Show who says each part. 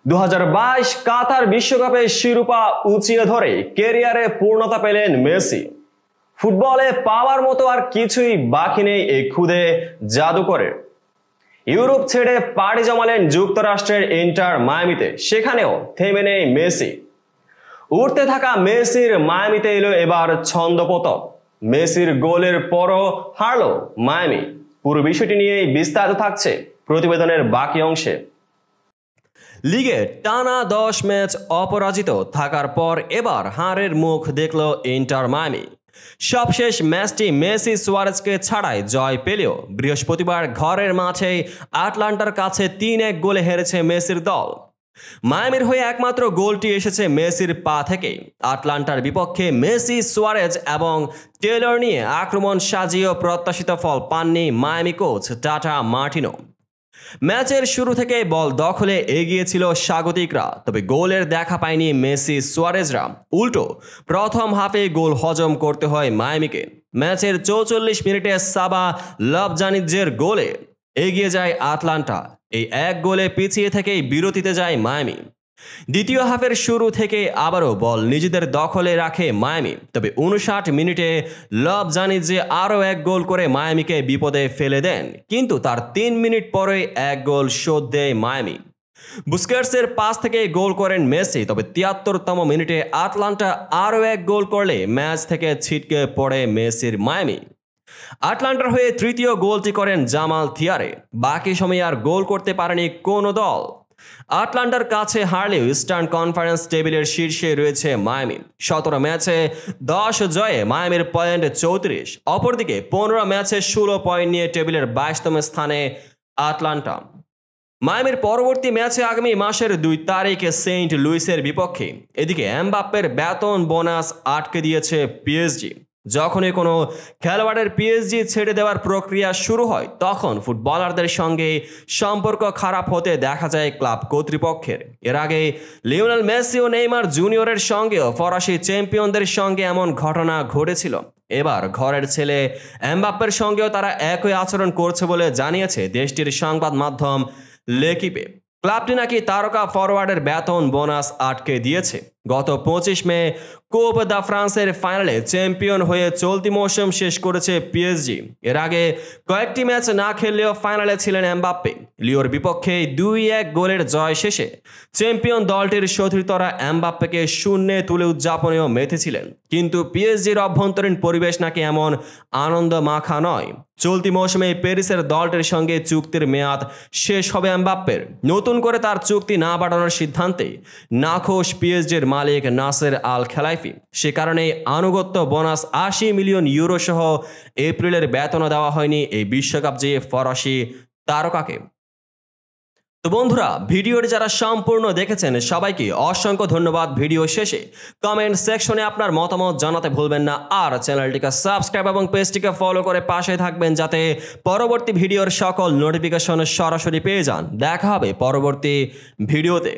Speaker 1: 2022 কাতার বিশ্বকাপে শিরোপা উঁচিয়ে ধরে ক্যারিয়ারে পূর্ণতা পেলেন মেসি। ফুটবলে পাওয়ার মতো আর কিছুই বাকি নেই এই খুদে জাদুকরের। ইউরোপ ছেড়ে পাড়ি জমালেন যুক্তরাষ্ট্রের ইন্টার মায়ামিতে, সেখানেও থেমে নেই মেসি। উঠতে থাকা মেসির মায়ামিতে এলো এবার ছন্দপতন। মেসির গোলের পরও হারল মায়ামি। পুরো বিষয়টি নিয়েই বিস্তারিত থাকছে প্রতিবেদনের বাকি অংশে। লিগে টানা 10 ম্যাচ অপরাজিত থাকার পর এবার হারের মুখ দেখল ইন্টার মায়ামি। সবশেষ ম্যাচটি মেসি সুয়ারেজকে ছাড়াই জয় পেলেও বৃহস্পতিবার ঘরের মাঠেই আটলান্টার কাছে 3-1 গোলে হেরেছে মেসির দল। মায়ামির হয়ে একমাত্র গোলটি এসেছে মেসির পা থেকে। আটলান্টার বিপক্ষে মেসি, সুয়ারেজ এবং টেলর নিয়ে আক্রমণ সাজিয়েও প্রত্যাশিত ফল পাননি মায়ামি কোচ টাটা মার্টিনো। ম্যাচের শুরু থেকে বল দখলে এগিয়েছিল স্বাগতিকরা, তবে গোলের দেখা পায়নি মেসি, সুয়ারেজরা। উল্টো প্রথম হাফে গোল হজম করতে হয় মায়ামিকে। ম্যাচের 44 মিনিটে সাবা লবজানিজের গোলে এগিয়ে যায় আটলান্টা। এই এক গোলে পিছিয়ে থেকেই বিরতিতে যায় মায়ামি। দ্বিতীয় হাফের শুরু থেকে আবারও বল নিজেদের দখলে রাখে মায়ামি, তবে 59 মিনিটে লবজানিজে আরও এক গোল করে মায়ামিকে বিপদে ফেলে দেন। কিন্তু তার 3 মিনিট পরে এক গোল শোধ দেয় মায়ামি। বুস্কেটসের পাস থেকে গোল করেন মেসি, তবে 73তম মিনিটে আটলান্টা আরও এক গোল করলে ম্যাচ থেকে ছিটকে পড়ে মেসির মায়ামি। আটলান্টার হয়ে তৃতীয় গোলটি করেন জামাল থিয়ারে। বাকি সময় আর গোল করতে পারেনি কোনো দল। আটলান্টার কাছে হারলেও ইস্টার্ন কনফারেন্স টেবিলের শীর্ষে রয়েছে মায়ামি। 17 ম্যাচে 10 জয়ে মায়ামির পয়েন্ট 34। অপরদিকে 15 ম্যাচে 16 পয়েন্ট নিয়ে টেবিলের 22তম স্থানে আটলান্টা। মায়ামির পরবর্তী ম্যাচে আগামী মাসের 2 তারিখে সেন্ট লুইসের বিপক্ষে। এদিকে এমবাপ্পের বেতন বোনাস আটকে দিয়েছে পিএসজি। যখনই কোনো খেলোয়াড়ের পিএসজি ছেড়ে দেওয়ার প্রক্রিয়া শুরু হয়, তখন ফুটবলারদের সঙ্গে সম্পর্ক খারাপ হতে দেখা যায় ক্লাব কর্তৃপক্ষের। এর আগে লিওনেল মেসি ও নেইমার জুনিয়রের সঙ্গেও ফরাসি চ্যাম্পিয়নদের সঙ্গে এমন ঘটনা ঘটেছিল। এবার ঘরের ছেলে এমবাপ্পের সঙ্গেও তারা একই আচরণ করছে বলে জানিয়েছে দেশটির সংবাদ মাধ্যম লেকিপে। ক্লাবটি নাকি তারকা ফরওয়ার্ডের বেতন বোনাস আটকে দিয়েছে। গত 25 মে কোপ দ্য ফ্রান্সের ফাইনালে চ্যাম্পিয়ন হয়ে চলতি মৌসুম শেষ করেছে পিএসজি। এর আগে কয়েকটি ম্যাচ না খেললেও ফাইনালে ছিলেন এমবাপ্পে। লিওর বিপক্ষে 2-1 গোলের জয় শেষে চ্যাম্পিয়ন দলটির সতীর্থরা এমবাপ্পেকে শূন্যে তুলে উদযাপনেও মেতেছিলেন। কিন্তু পিএসজির অভ্যন্তরীণ পরিবেশ নাকি এমন আনন্দ মাখা নয়। চলতি মৌসুমে প্যারিসের দলটির সঙ্গে চুক্তির মেয়াদ শেষ হবে এমবাপ্পের। নতুন করে তার চুক্তি না বাড়ানোর সিদ্ধান্তে নাখোশ পিএসজির মালিক নাসের আল খেলাইফি। সে কারণে আনুগত্য বোনাস 80 মিলিয়ন ইউরো সহ এপ্রিলের বেতনও দেওয়া হয়নি এই বিশ্বকাপ জয়ী ফরাসি তারকাকে। তো বন্ধুরা, ভিডিওটি যারা সম্পূর্ণ দেখেছেন সবাইকে অসংখ্য ধন্যবাদ। ভিডিও শেষে কমেন্ট সেকশনে আপনার মতামত জানাতে ভুলবেন না। আর চ্যানেলটিকে সাবস্ক্রাইব এবং পেজটিকে ফলো করে পাশে থাকবেন, যাতে পরবর্তী ভিডিওর সকল নোটিফিকেশন সরাসরি পেয়ে যান। দেখা হবে পরবর্তী ভিডিওতে।